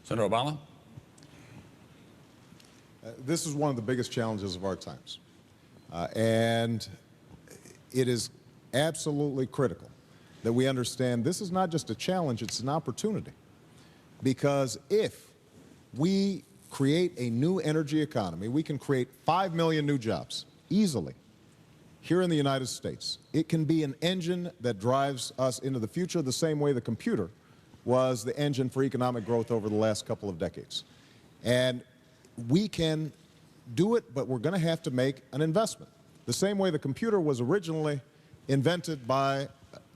Senator Obama? This is one of the biggest challenges of our times. And it is absolutely critical that we understand this is not just a challenge, it's an opportunity. Because if we create a new energy economy, we can create 5 million new jobs easily here in the United States. It can be an engine that drives us into the future the same way the computer was the engine for economic growth over the last couple of decades. And we can do it, but we're going to have to make an investment. The same way the computer was originally invented by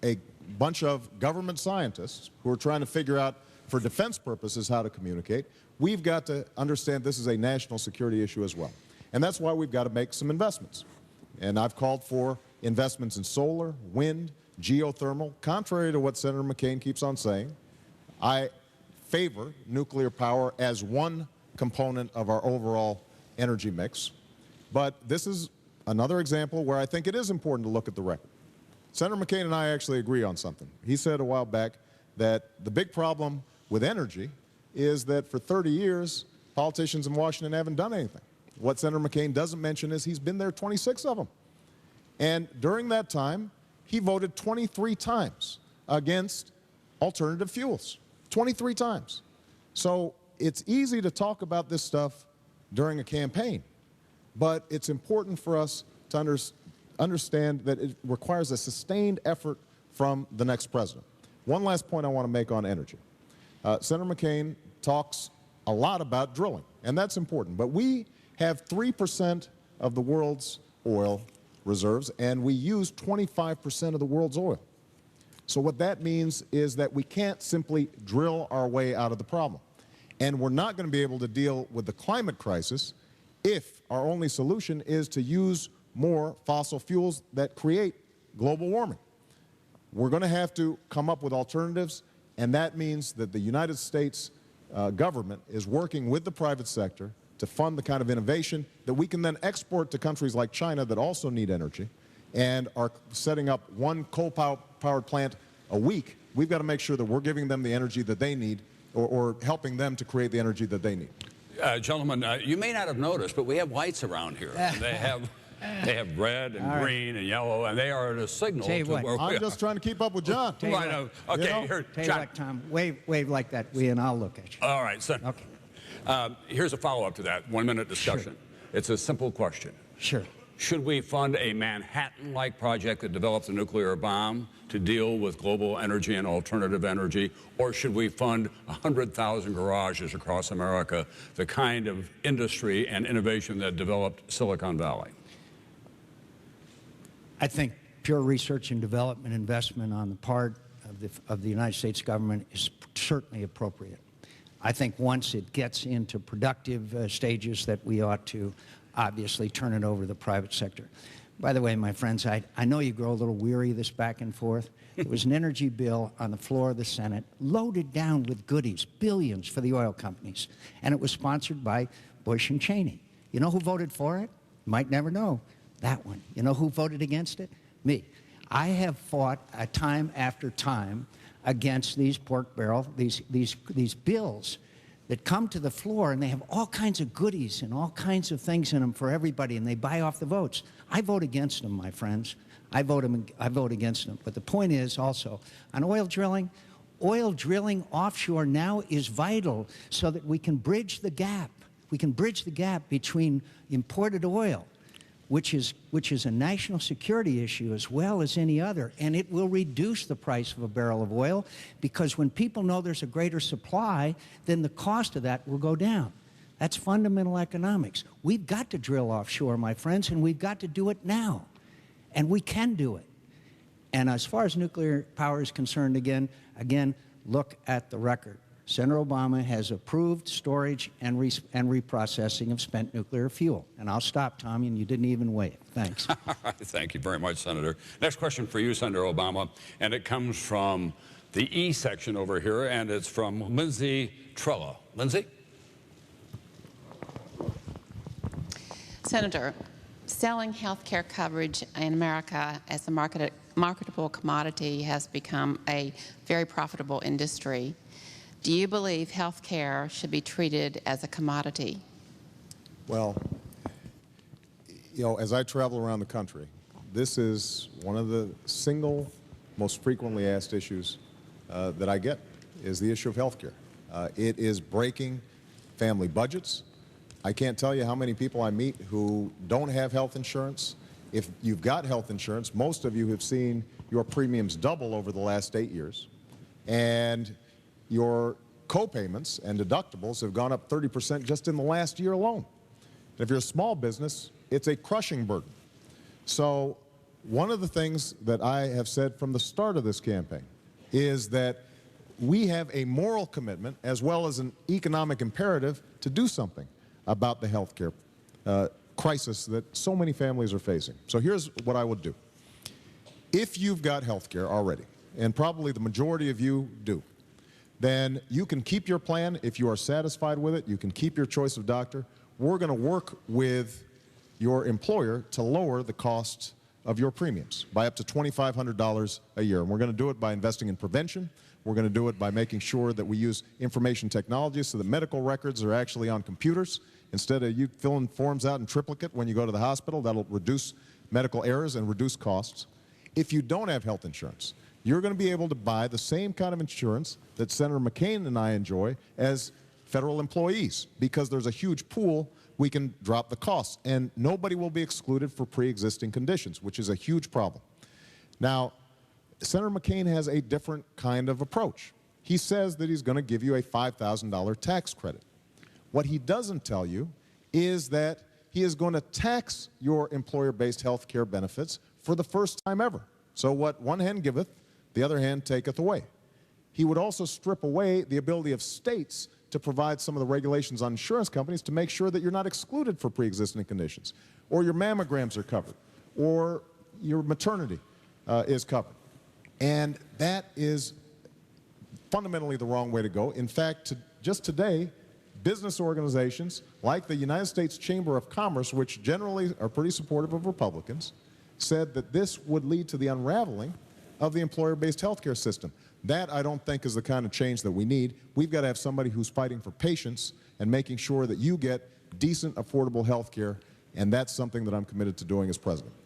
a bunch of government scientists who are trying to figure out for defense purposes how to communicate, we've got to understand this is a national security issue as well. And that's why we've got to make some investments. And I've called for investments in solar, wind, geothermal. Contrary to what Senator McCain keeps on saying, I favor nuclear power as one component of our overall energy mix. But this is another example where I think it is important to look at the record. Senator McCain and I actually agree on something. He said a while back that the big problem with energy is that for 30 years, politicians in Washington haven't done anything. What Senator McCain doesn't mention is he's been there 26 of them. And during that time, he voted 23 times against alternative fuels. 23 times. So it's easy to talk about this stuff during a campaign, but it's important for us to understand that it requires a sustained effort from the next president. One last point I want to make on energy. Senator McCain talks a lot about drilling, and that's important, but we have 3% of the world's oil reserves, and we use 25% of the world's oil. So what that means is that we can't simply drill our way out of the problem. And we're not going to be able to deal with the climate crisis if our only solution is to use more fossil fuels that create global warming. We're going to have to come up with alternatives, and that means that the United States government is working with the private sector to fund the kind of innovation that we can then export to countries like China that also need energy and are setting up one coal-powered plant a week. We've got to make sure that we're giving them the energy that they need or helping them to create the energy that they need. Gentlemen, you may not have noticed, but we have lights around here. They have red and green and yellow, and they are a signal to where we are. I'm just trying to keep up with John. I know. Okay, Tell you what, Tom, wave like that, and I'll look at you. All right, son. Okay. Here's a follow-up to that 1-minute discussion. Sure. It's a simple question. Sure. Should we fund a Manhattan-like project that develops a nuclear bomb to deal with global energy and alternative energy, or should we fund 100,000 garages across America, the kind of industry and innovation that developed Silicon Valley? I think pure research and development investment on the part of the United States government is certainly appropriate. I think once it gets into productive stages that we ought to obviously turn it over to the private sector. By the way, my friends, I know you grow a little weary of this back and forth. There was an energy bill on the floor of the Senate loaded down with goodies, billions for the oil companies, and it was sponsored by Bush and Cheney. You know who voted for it? You might never know. That one. You know who voted against it? Me. I have fought time after time against these pork barrel, these bills that come to the floor, and they have all kinds of goodies and all kinds of things in them for everybody, and they buy off the votes. I vote against them, my friends. I vote against them. But the point is also, on oil drilling offshore now is vital so that we can bridge the gap. We can bridge the gap between imported oil, which is a national security issue as well as any other, and it will reduce the price of a barrel of oil, because when people know there's a greater supply, then the cost of that will go down. That's fundamental economics. We've got to drill offshore, my friends, and we've got to do it now, and we can do it. And as far as nuclear power is concerned, again, look at the record. Senator Obama has approved storage and reprocessing of spent nuclear fuel. And I'll stop, Tommy, and you didn't even wave. Thanks. All right, thank you very much, Senator. Next question for you, Senator Obama, and it comes from the E section over here, and it's from Lindsay Trella. Lindsay? Senator, selling health care coverage in America as a marketable commodity has become a very profitable industry. Do you believe health care should be treated as a commodity? Well, you know, as I travel around the country, this is one of the single most frequently asked issues that I get, is the issue of health care. It is breaking family budgets. I can't tell you how many people I meet who don't have health insurance. If you've got health insurance, most of you have seen your premiums double over the last 8 years, and your co-payments and deductibles have gone up 30% just in the last year alone. And if you're a small business, it's a crushing burden. So one of the things that I have said from the start of this campaign is that we have a moral commitment as well as an economic imperative to do something about the health care crisis that so many families are facing. So here's what I would do. If you've got health care already, and probably the majority of you do, then you can keep your plan. If you are satisfied with it, you can keep your choice of doctor. We're going to work with your employer to lower the cost of your premiums by up to $2,500 a year. And we're going to do it by investing in prevention. We're going to do it by making sure that we use information technology so that medical records are actually on computers. Instead of you filling forms out in triplicate when you go to the hospital, that'll reduce medical errors and reduce costs. If you don't have health insurance, you're going to be able to buy the same kind of insurance that Senator McCain and I enjoy as federal employees, because there's a huge pool. We can drop the costs, and nobody will be excluded for pre-existing conditions, which is a huge problem. Now, Senator McCain has a different kind of approach. He says that he's going to give you a $5,000 tax credit. What he doesn't tell you is that he is going to tax your employer-based health care benefits for the first time ever. So what one hand giveth, the other hand taketh away. He would also strip away the ability of states to provide some of the regulations on insurance companies to make sure that you're not excluded for pre-existing conditions, or your mammograms are covered, or your maternity is covered. And that is fundamentally the wrong way to go. In fact, just today, business organizations like the United States Chamber of Commerce, which generally are pretty supportive of Republicans, said that this would lead to the unraveling of the employer-based health care system. That, I don't think, is the kind of change that we need. We've got to have somebody who's fighting for patients and making sure that you get decent, affordable health care, and that's something that I'm committed to doing as president.